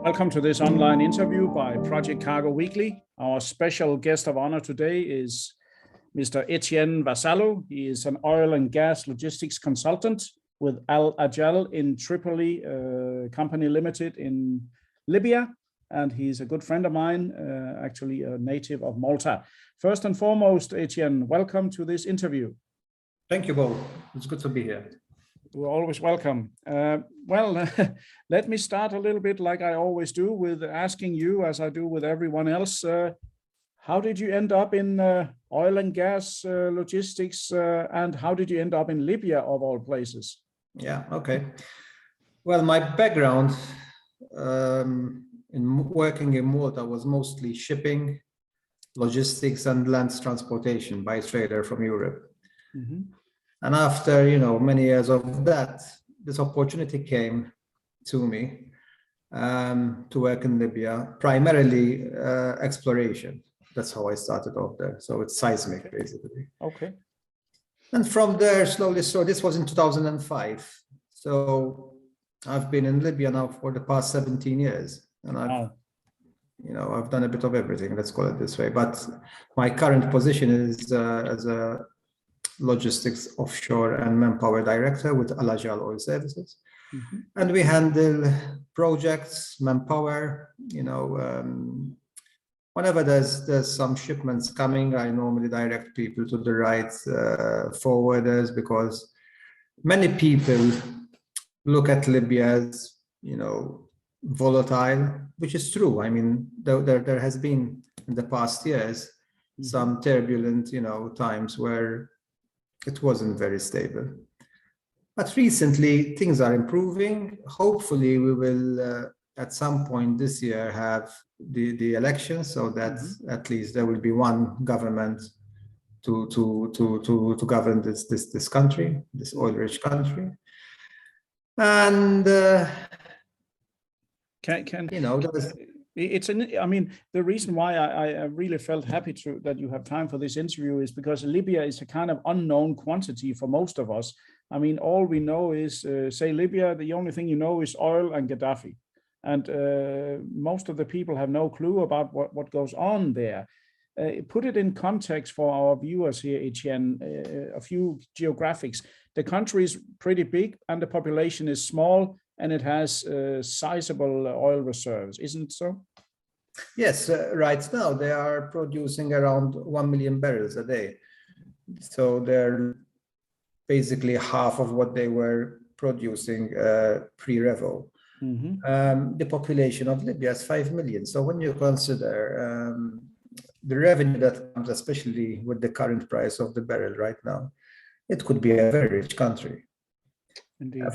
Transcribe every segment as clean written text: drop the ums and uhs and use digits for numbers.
Welcome to this online interview by Project Cargo Weekly. Our special guest of honor today is Mr. Etienne Vassallo. He is an oil and gas logistics consultant with Alajeal in Tripoli Company Limited in Libya. And he's a good friend of mine, actually a native of Malta. First and foremost, Etienne, welcome to this interview. Thank you, Bo. It's good to be here. You're always welcome. Let me start a little bit like I always do with asking you, as I do with everyone else, how did you end up in oil and gas logistics, and how did you end up in Libya, of all places? Yeah, okay. Well, my background in working in Malta was mostly shipping, logistics, and land transportation by trailer from Europe. Mm-hmm. And after, many years of that, this opportunity came to me to work in Libya, primarily exploration. That's how I started off there. So it's seismic, basically. Okay. And from there, slowly, so this was in 2005. So I've been in Libya now for the past 17 years. And I've done a bit of everything, let's call it this way. But my current position is as a logistics, offshore, and manpower director with Alajeal Oil Services. Mm-hmm. And we handle projects, manpower, whenever there's some shipments coming, I normally direct people to the right forwarders, because many people look at Libya as, volatile, which is true. I mean, there has been in the past years, mm-hmm. some turbulent, times where it wasn't very stable. But recently, things are improving. Hopefully, we will, at some point this year, have the elections, so that mm-hmm. at least there will be one government to govern this country, this oil-rich country. And the reason why I really felt happy that you have time for this interview is because Libya is a kind of unknown quantity for most of us. I mean, all we know is, say, Libya, the only thing you know is oil and Gaddafi. And most of the people have no clue about what goes on there. Put it in context for our viewers here, Etienne, a few geographics. The country is pretty big and the population is small, and it has sizable oil reserves, isn't it so? Yes, right now they are producing around 1 million barrels a day. So they're basically half of what they were producing pre-Revo. Mm-hmm. The population of Libya is 5 million. So when you consider the revenue that comes, especially with the current price of the barrel right now, it could be a very rich country.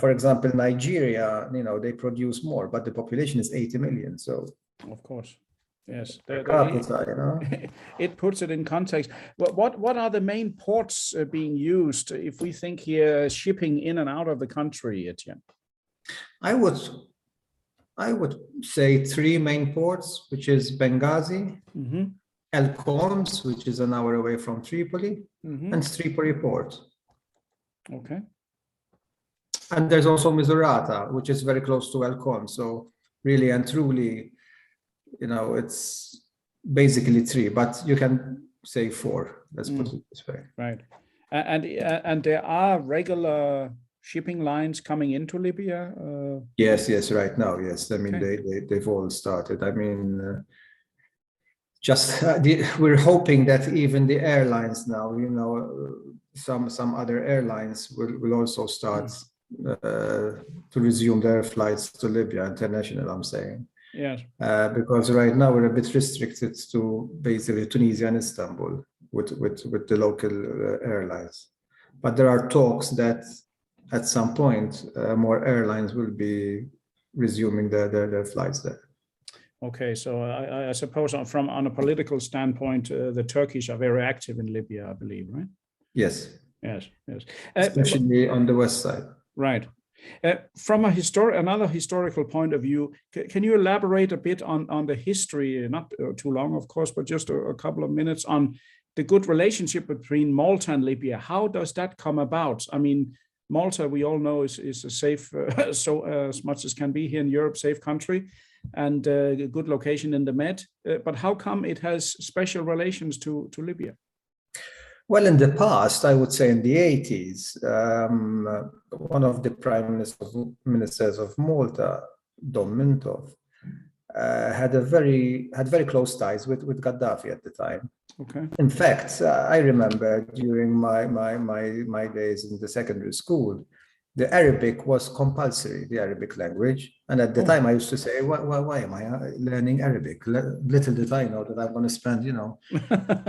For example, Nigeria, they produce more, but the population is 80 million. So, of course, yes, it puts it in context. What are the main ports being used if we think here shipping in and out of the country, Etienne? I would say 3 main ports, which is Benghazi, mm-hmm. El Khorms, which is an hour away from Tripoli, mm-hmm. and Tripoli port. Okay. And there's also Misurata, which is very close to El Khorm. So really and truly, it's basically 3, but you can say 4. Let's put it this way. Right. And there are regular shipping lines coming into Libya? Yes, right now, yes. I mean, okay. they've all started. I mean, we're hoping that even the airlines now, some other airlines will also start to resume their flights to Libya international, I'm saying. Yes. Because right now we're a bit restricted to basically Tunisia and Istanbul with the local airlines. But there are talks that at some point more airlines will be resuming their flights there. Okay, so I suppose on a political standpoint, the Turkish are very active in Libya, I believe, right? Yes. Yes. Especially on the west side. Right. From another historical point of view, can you elaborate a bit on the history, not too long, of course, but just a couple of minutes on the good relationship between Malta and Libya? How does that come about? I mean, Malta, we all know, is a safe, so as much as can be here in Europe, safe country, and a good location in the Med. But how come it has special relations to Libya? Well, in the past, I would say in the 80s, one of the ministers of Malta, Dom Mintov, had very close ties with Gaddafi at the time. Okay. In fact, I remember during my days in the secondary school, the Arabic was compulsory, the Arabic language. And at the time I used to say, why am I learning Arabic? Little did I know that I'm going to spend,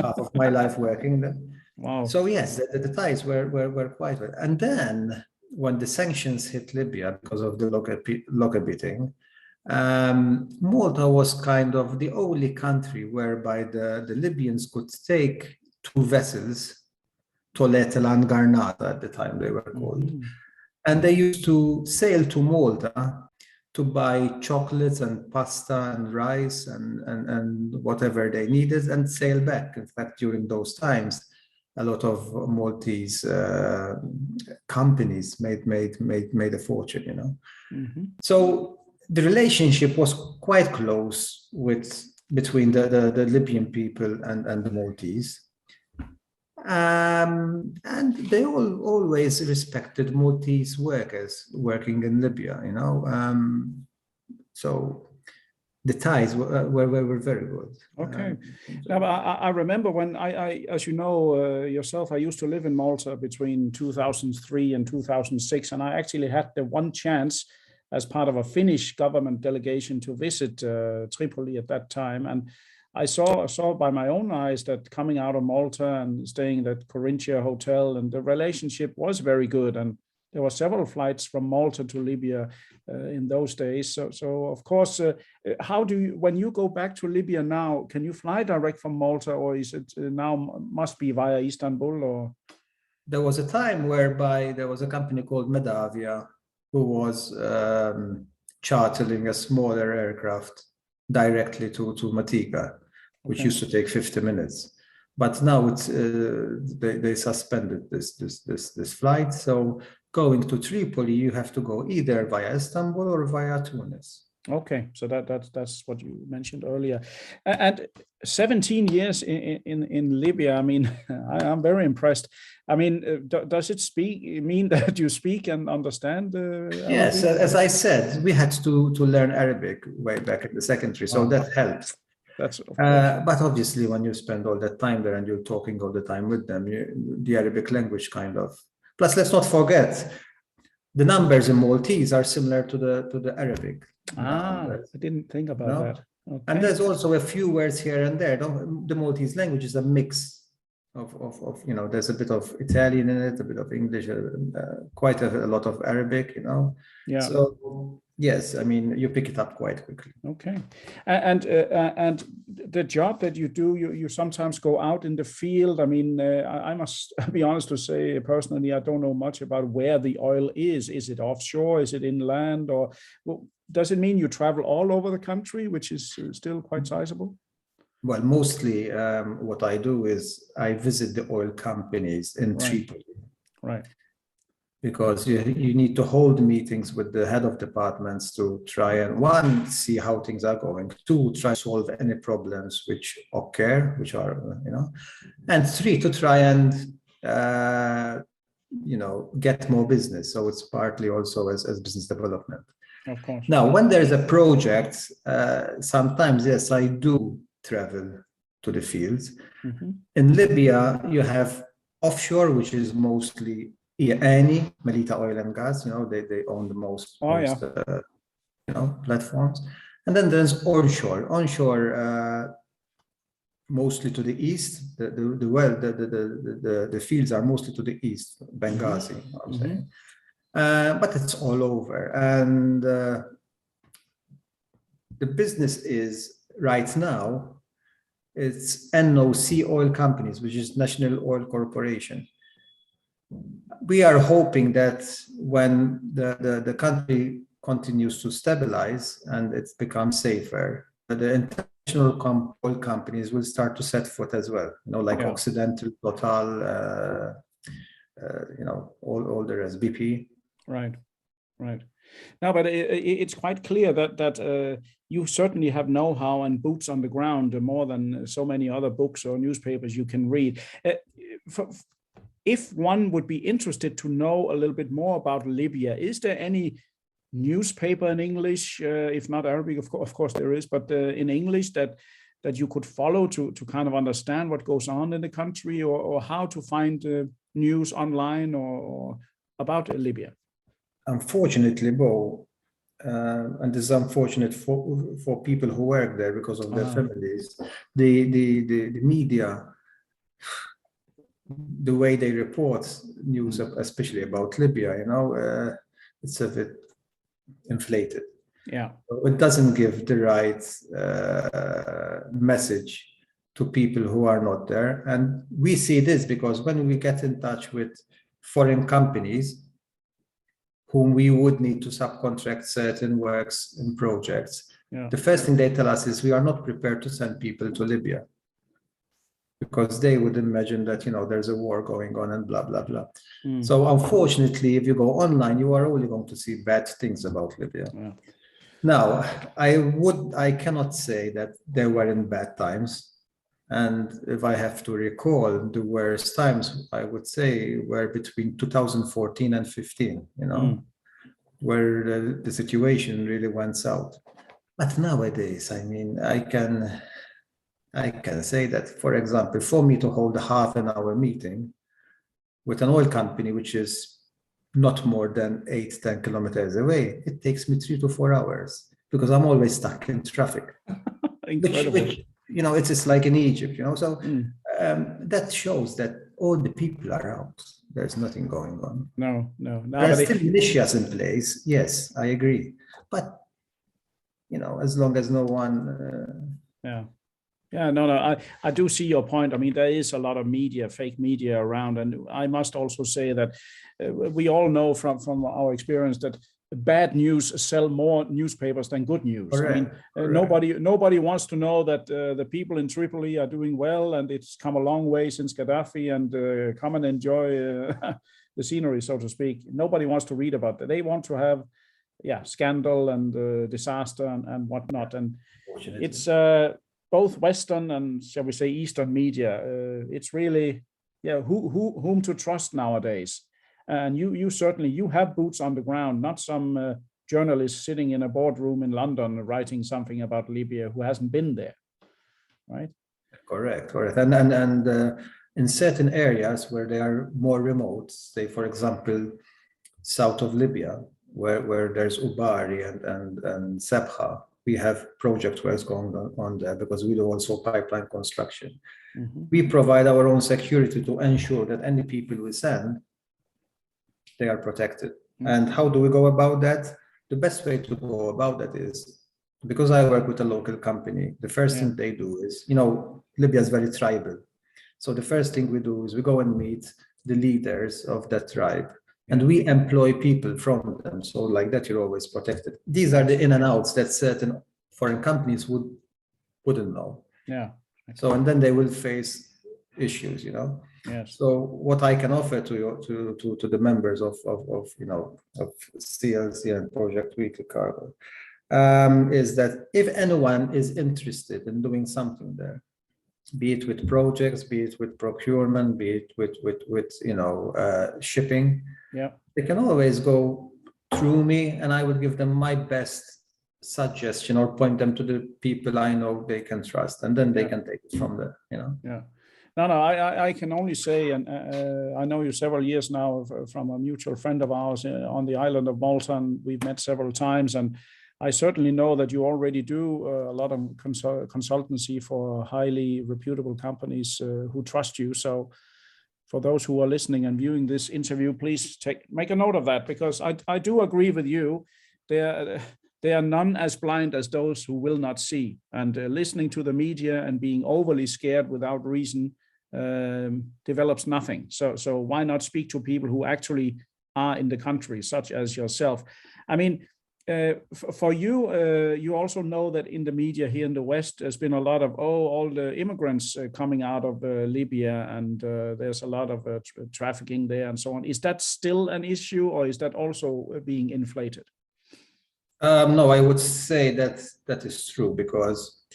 half of my life working there. Wow. So yes, the ties were quite good. And then when the sanctions hit Libya because of the locker beating, Malta was kind of the only country whereby the Libyans could take 2 vessels, Toletel and Garnata at the time they were called. Mm-hmm. And they used to sail to Malta to buy chocolates and pasta and rice and whatever they needed and sail back. In fact, during those times, a lot of Maltese companies made a fortune, Mm-hmm. So the relationship was quite close between the Libyan people and the Maltese. And they always respected Maltese workers working in Libya, so the ties were very good. Okay. I remember when I as you know yourself, I used to live in Malta between 2003 and 2006, and I actually had the one chance as part of a Finnish government delegation to visit Tripoli at that time. And I saw by my own eyes that coming out of Malta and staying at Corinthia Hotel, and the relationship was very good. And there were several flights from Malta to Libya in those days. So of course, how do you, when you go back to Libya now, can you fly direct from Malta, or is it now must be via Istanbul? Or there was a time whereby there was a company called Medavia who was chartering a smaller aircraft directly to Matika, which used to take 50 minutes. But now it's they suspended this flight. So going to Tripoli, you have to go either via Istanbul or via Tunis. Okay, so that's what you mentioned earlier. And 17 years in Libya. I mean, I'm very impressed. I mean, does it mean that you speak and understand? Yes, as I said, we had to learn Arabic way back in the secondary, so that helped. But obviously, when you spend all that time there and you're talking all the time with them, the Arabic language kind of. Plus, let's not forget, the numbers in Maltese are similar to the Arabic. I didn't think about that. Okay. And there's also a few words here and there. The Maltese language is a mix of there's a bit of Italian in it, a bit of English, quite a lot of Arabic, Yeah. So yes, I mean, you pick it up quite quickly. Okay, and the job that you do, you sometimes go out in the field. I mean, I must be honest to say, personally, I don't know much about where the oil is. Is it offshore? Is it inland? Or does it mean you travel all over the country, which is still quite sizable? Well, mostly what I do is I visit the oil companies in Tripoli. Right. Because you need to hold meetings with the head of departments to try and, 1, see how things are going, 2, try to solve any problems which occur, which are, and 3, to try and, get more business. So it's partly also as business development. Of course. Now, when there's a project, sometimes, yes, I do travel to the fields. Mm-hmm. In Libya, you have offshore, which is mostly Eni, Melita Oil and Gas, they own the most platforms. And then there's onshore, mostly to the east. The fields are mostly to the east, Benghazi, I'm saying. But it's all over. And the business is right now, it's NOC Oil Companies, which is National Oil Corporation. We are hoping that when the country continues to stabilize and it becomes safer, the international oil companies will start to set foot as well, like Occidental, Total, all the rest, BP. Right. Now, but it's quite clear that you certainly have know-how and boots on the ground more than so many other books or newspapers you can read. If one would be interested to know a little bit more about Libya, is there any newspaper in English, if not Arabic, of course there is, but in English that you could follow to kind of understand what goes on in the country, or how to find news online or about Libya? Unfortunately, Bo, and this is unfortunate for people who work there because of their families, the media, the way they report news, especially about Libya, it's a bit inflated. Yeah, it doesn't give the right message to people who are not there. And we see this because when we get in touch with foreign companies whom we would need to subcontract certain works and projects, the first thing they tell us is we are not prepared to send people to Libya, because they would imagine that, there's a war going on and blah, blah, blah. So unfortunately, if you go online, you are only going to see bad things about Libya. Now, I cannot say that they were in bad times. And if I have to recall the worst times, I would say were between 2014 and 15, where the situation really went south. But nowadays, I can say that, for example, for me to hold a half-an-hour meeting with an oil company, which is not more than 8-10 kilometers away, it takes me 3 to 4 hours because I'm always stuck in traffic. Which it's just like in Egypt, So that shows that all the people are out. There's nothing going on. No. There are still militias in place. Yes, I agree. But, as long as no one... I do see your point. There is a lot of media, fake media around. And I must also say that we all know from our experience that bad news sell more newspapers than good news. Correct. Nobody wants to know that the people in Tripoli are doing well and it's come a long way since Gaddafi, and come and enjoy the scenery, so to speak. Nobody wants to read about that. They want to have scandal and disaster and whatnot. And it's both Western and, shall we say, Eastern media. It's really whom to trust nowadays. And you certainly have boots on the ground, not some journalist sitting in a boardroom in London writing something about Libya who hasn't been there, right? Correct. And in certain areas where they are more remote, say for example, south of Libya, where there's Ubari and Sabha, we have project works going on there because we do also pipeline construction. We provide our own security to ensure that any people we send, they are protected. And how do we go about that? The best way to go about that is, because I work with a local company, the first thing they do is, Libya is very tribal. So the first thing we do is we go and meet the leaders of that tribe, and we employ people from them. So like that, you're always protected. These are the in and outs that certain foreign companies wouldn't know. So, and then they will face issues, Yes. So what I can offer to the members of CLC and Project Weekly Cargo is that if anyone is interested in doing something there, be it with projects, be it with procurement, be it with shipping, they can always go through me, and I would give them my best suggestion or point them to the people I know they can trust, and then they can take it from there. No, I can only say, and I know you several years now from a mutual friend of ours on the island of Malta, and we've met several times, and I certainly know that you already do a lot of consultancy for highly reputable companies who trust you. So for those who are listening and viewing this interview, please make a note of that, because I do agree with you. They are none as blind as those who will not see. And listening to the media and being overly scared without reason develops nothing. So why not speak to people who actually are in the country, such as yourself? For you, you also know that in the media here in the West, there's been a lot of, all the immigrants coming out of Libya, and there's a lot of trafficking there and so on. Is that still an issue, or is that also being inflated? No, I would say that that is true, because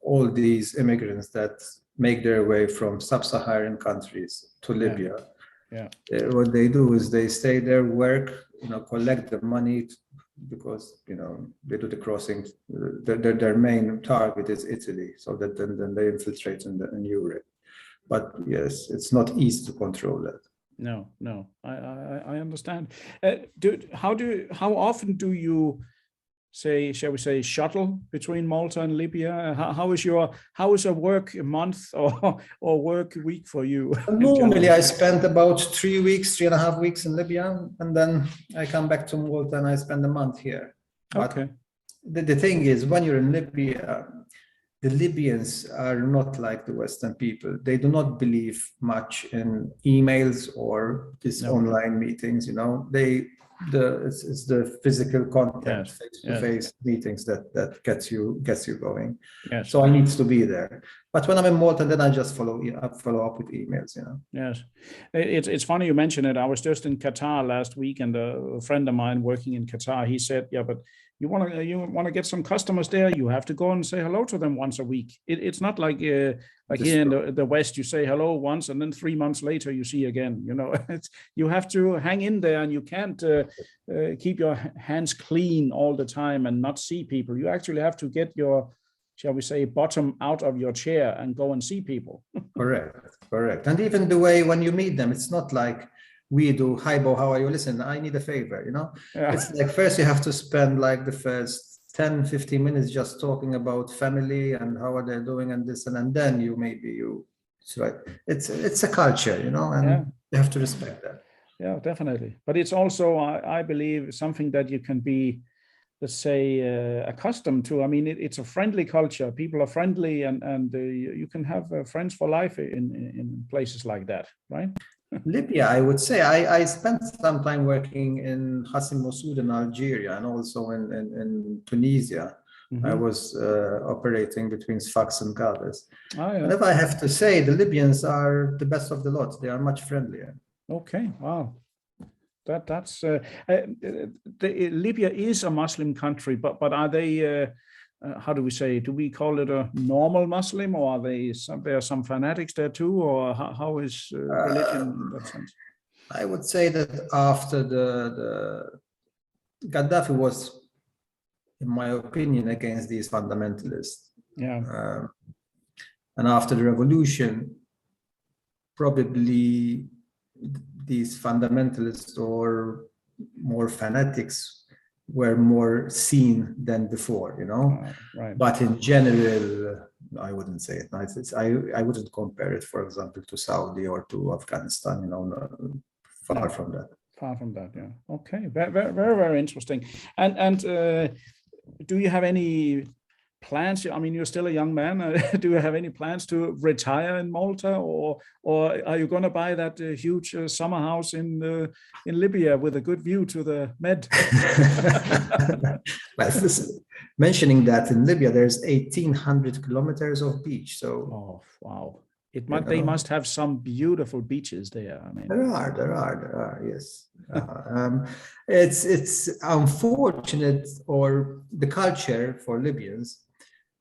all these immigrants that make their way from sub-Saharan countries to Libya, what they do is they stay there, work, collect the money, because they do the crossing. Their main target is Italy, so that then they infiltrate in Europe. But yes, it's not easy to control that. No, I understand. How often do you shall we say, shuttle between Malta and Libya? How is a work month or work week for you? Normally, I spend about 3.5 weeks in Libya, and then I come back to Malta and I spend a month here. But okay. The thing is, when you're in Libya, the Libyans are not like the Western people. They do not believe much in emails or these online meetings. It's the physical contact, face-to-face meetings that gets you going. Yes. So I need to be there. But when I'm in Malta, then I just follow up with emails. Yes, it's funny you mention it. I was just in Qatar last week, and a friend of mine working in Qatar, he said, "Yeah, but you want to get some customers there, you have to go and say hello to them once a week. It's not like here in the West, you say hello once and then 3 months later you see again. You have to hang in there, and you can't keep your hands clean all the time and not see people. You actually have to get your, shall we say, bottom out of your chair and go and see people." Correct. And even the way when you meet them, it's not like we do, "Hi, Bo, how are you? Listen, I need a favor." It's like first you have to spend like the first 10-15 minutes just talking about family and how are they doing and this, and then it's right. It's a culture, and you have to respect that. Yeah, definitely. But it's also, I believe, something that you can be, let's say, accustomed to. I mean, it's a friendly culture. People are friendly, and you can have friends for life in places like that, right? Libya, I would say, I spent some time working in Hassim Mosul in Algeria, and also in Tunisia. Mm-hmm. I was operating between Sfax and Gades. And if I have to say, the Libyans are the best of the lot. They are much friendlier. Okay, wow. That's Libya is a Muslim country, but are they? How do we say? Do we call it a normal Muslim, or are there are some fanatics there too, or how is religion in that sense? I would say that after the Gaddafi was, in my opinion, against these fundamentalists. Yeah. And after the revolution, probably these fundamentalists or more fanatics were more seen than before, Right. But in general, I wouldn't say it. I wouldn't compare it, for example, to Saudi or to Afghanistan, far from that. Far from that, yeah. Okay, very, very, very interesting. And do you have any plans? I mean, you're still a young man. Do you have any plans to retire in Malta, or are you going to buy that huge summer house in Libya with a good view to the Med? Well, mentioning that in Libya, there's 1,800 kilometers of beach. So, oh wow! They must have some beautiful beaches there. I mean, there are, yes. It's unfortunate, or the culture for Libyans.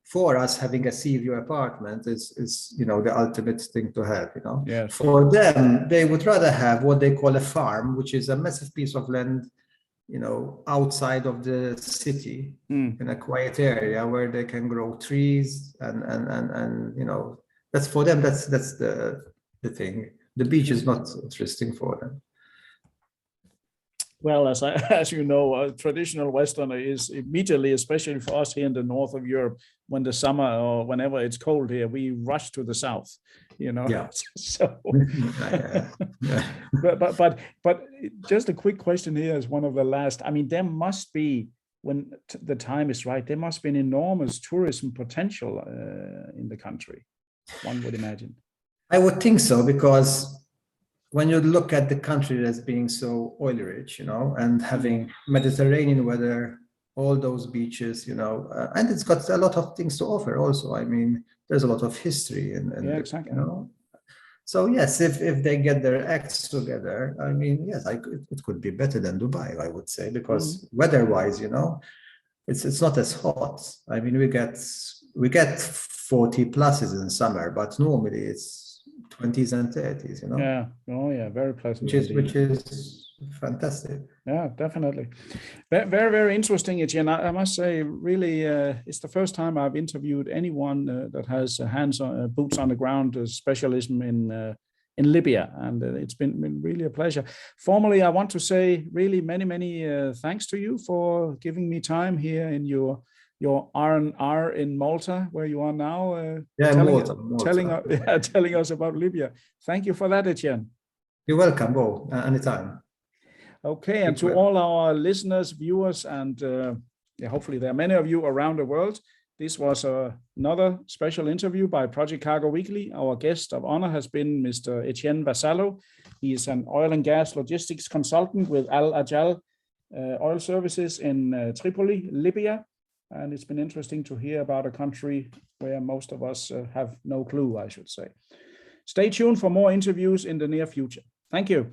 For us, having a sea view apartment is the ultimate thing to have. Yes. For them, they would rather have what they call a farm, which is a massive piece of land, outside of the city, in a quiet area where they can grow trees and that's for them. That's the thing. The beach is not interesting for them. Well, as you know, a traditional Westerner is immediately, especially for us here in the north of Europe, when the summer or whenever it's cold here, we rush to the south. Yeah. So, but just a quick question here as one of the last. I mean, there must be, when the time is right, there must be an enormous tourism potential in the country. One would imagine. I would think so, because when you look at the country as being so oil rich, and having Mediterranean weather, all those beaches, and it's got a lot of things to offer also. I mean, there's a lot of history and Yeah, exactly. So yes, if they get their acts together, I mean, yes, it could be better than Dubai, I would say, because weather-wise, it's not as hot. I mean, we get 40 pluses in summer, but normally it's 20s and 30s, Yeah. Oh yeah, very pleasant. Which is fantastic. Yeah, definitely. Very, very interesting, Etienne. I must say, really, it's the first time I've interviewed anyone that has boots on the ground specialism in Libya, and it's been really a pleasure. Formally, I want to say really many thanks to you for giving me time here in your R&R in Malta, where you are now. Malta. Telling us about Libya. Thank you for that, Etienne. You're welcome. Go anytime. Okay, and to all our listeners, viewers, and hopefully there are many of you around the world, this was another special interview by Project Cargo Weekly. Our guest of honor has been Mr. Etienne Vassallo. He is an oil and gas logistics consultant with Alajeal Oil Services in Tripoli, Libya. And it's been interesting to hear about a country where most of us have no clue, I should say. Stay tuned for more interviews in the near future. Thank you.